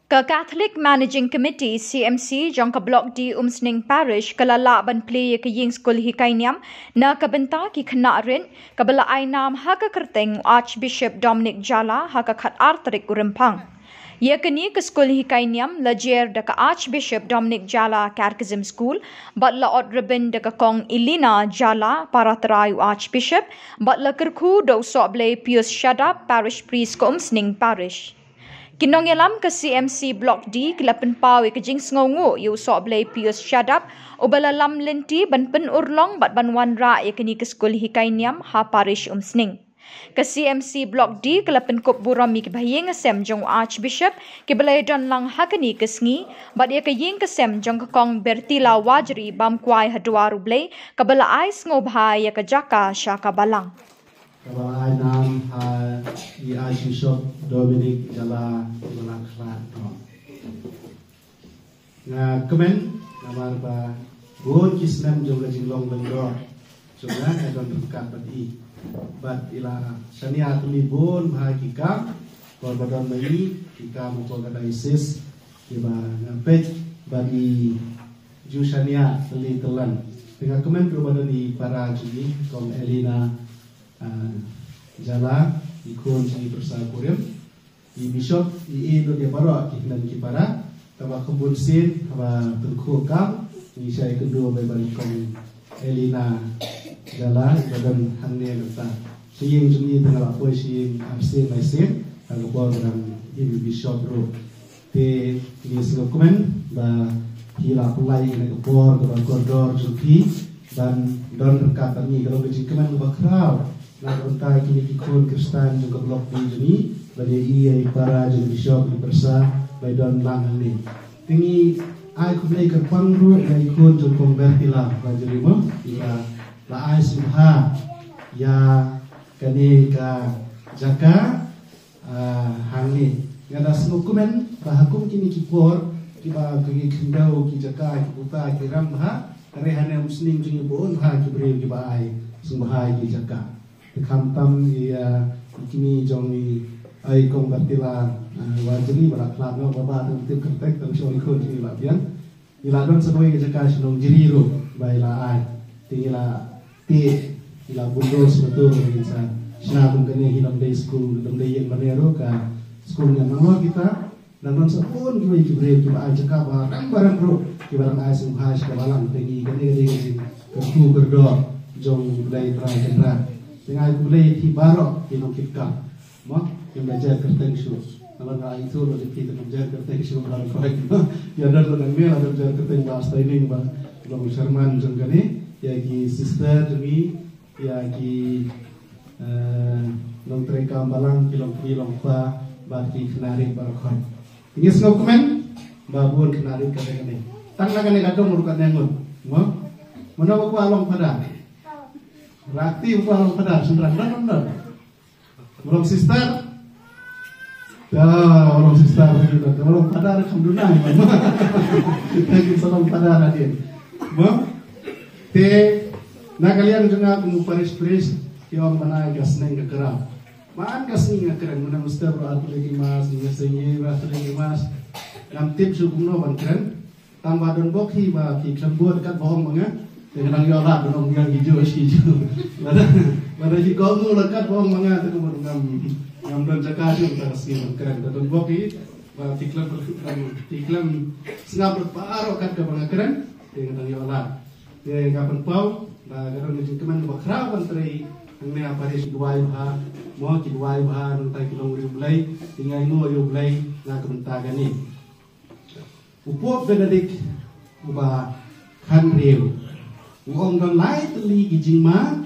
Ke Catholic Managing Committee CMC jong ke Blok D Umsning Parish kelala ban play ke ying skul hikainiam na kebenta ki kena rin kebela ainam haka kerteng Archbishop Dominic Jala haka khat artrik urempang. Ia kini ke skul hikainiam lajer deka Archbishop Dominic Jala Catechism School bat la od ribbon deka kong Elena Jala para terayu Archbishop bat la kerku do sok blay Pius Shadap Parish Priest ke Umsning Parish. Kinong yalam ke CMC Blok D kelapan pawi ke jing sngongu yu sok blay Pius Shadap ubala lam lenti ban pen urlong bat ban wan ra ya kini ke skul hikainiam ha parish Umsning. Ke CMC Blok D kelapan kop burami ke bahiyeng sem jong Archbishop ke belai don lang hakani ke sngi bat ya ke ying ke sem jong ke kong Bertila Wajri bam kuai hadwaru blay ke bela ais ngobhai ya ke jaka syaka balang. Kabalai nam di Archbishop Dominic Jala Malaklat. Nga kemen namar ba bon kisnam jong jinglong lengdor. Jomna kadon dekat padi. Bat ila sania tuli bon bahagika kor badon mai kita moko kada isis kiba ngapet bagi ju sania tuli telan. Dengan kemen perubahan di para juri kong Elena Jala ikon si bersama Korea di bishop di Indo dia baru kita di para tambah kebun sin tambah berkukam ini saya kedua bagi kong Elena Jala badan hanya kita siang juni tengah lapor siang arsin mesin agak bawa dalam ibu bishop ro di ini sebuah komen bah hila pulai nak kepor ke koridor juti dan don dekat kami kalau berjumpa komen berkerau. Nak untai kini ikon Kristen juga blok di sini bagi ia para jadi bishop di persa bagi don lang ini. Tinggi ai kumlei ke pangru ia ikon jom konvertila bagi lima ia la ai simha ya kini ka jaka hangi. Ngada semukumen bahakum kini kipor kiba kini kendau ki jaka ki buta ki ramha karehane muslim jini bon ha ki beri kiba ai sumha ki jaka. Kamtam ia kini jongi ai kong bertila wajri beraklat no baba tip kertek tam shori kon kini labian ila don sebagai jaka sinong jiriru baila ai tingila ti ila bundos betul insan snabung kene hilang day school dam day yang manero ka school yang nama kita dan don sepun kibai kibre kiba ai jaka barang bro kibarang ai sum hash kabalang tingi kene kerku berdo jong day trai kendra dengan mulai tibarok yang kita, mak yang belajar kertas itu, kalau nggak itu lo kita belajar kertas itu kalau kau ya ada lo ngambil ada belajar kertas bahasa ini bah lo Sherman jengkane, ya ki sister jemi, ya ki long treka balang kilong pa bagi kenari barakon. Ini semua komen babun kenari kadang-kadang. Tanggakan yang kadang merupakan nengut, mak mana aku along pada. Rati upah pada senang benar. Belum sister, dah belum sister kita. Belum pada alhamdulillah. Kita salam pada hadir. Mo, te nak kalian juga menguparis pres, kiam mana gasneng kekerap. Maan gasneng kekerap mana mesti beratu lagi mas, ini sengi beratu lagi mas. Yang tips hukum no bangkren, tambah don bokhi bah kita buat kat bohong banget. Dengan yang orang orang yang hijau hijau, mana jika kamu lekat orang mana tu kamu yang don cakap itu kita kasih keren. Tapi bagi tiklam sengaja berparu kat kamu keren dengan yang orang. Jadi kapan pau, kalau ni cuma berkerap antri ini apa sih dua iba, mau dua iba nanti kita ngurus belai, tinggal inu ngurus belai nak kementakan ni. Upop Benedict ubah handrew. Uang dan lain teli gijingma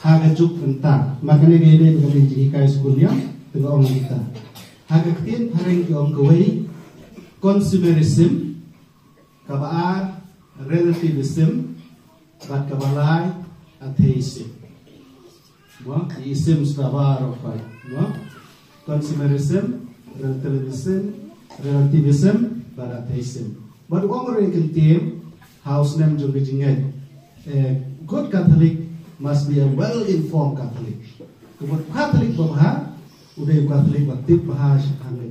haga juk mentah makanya gede dengan jika sekolahnya dengan orang kita haga ketin pareng ke orang kawai consumerism kabar relativism bat kabalai atheism wah isim sudah baru fai wah consumerism relativism bat atheism bat orang yang ketin house name juga jingai. A good Catholic must be a well-informed Catholic. Kemudian Catholic bahwa udah Catholic waktu bahas hanya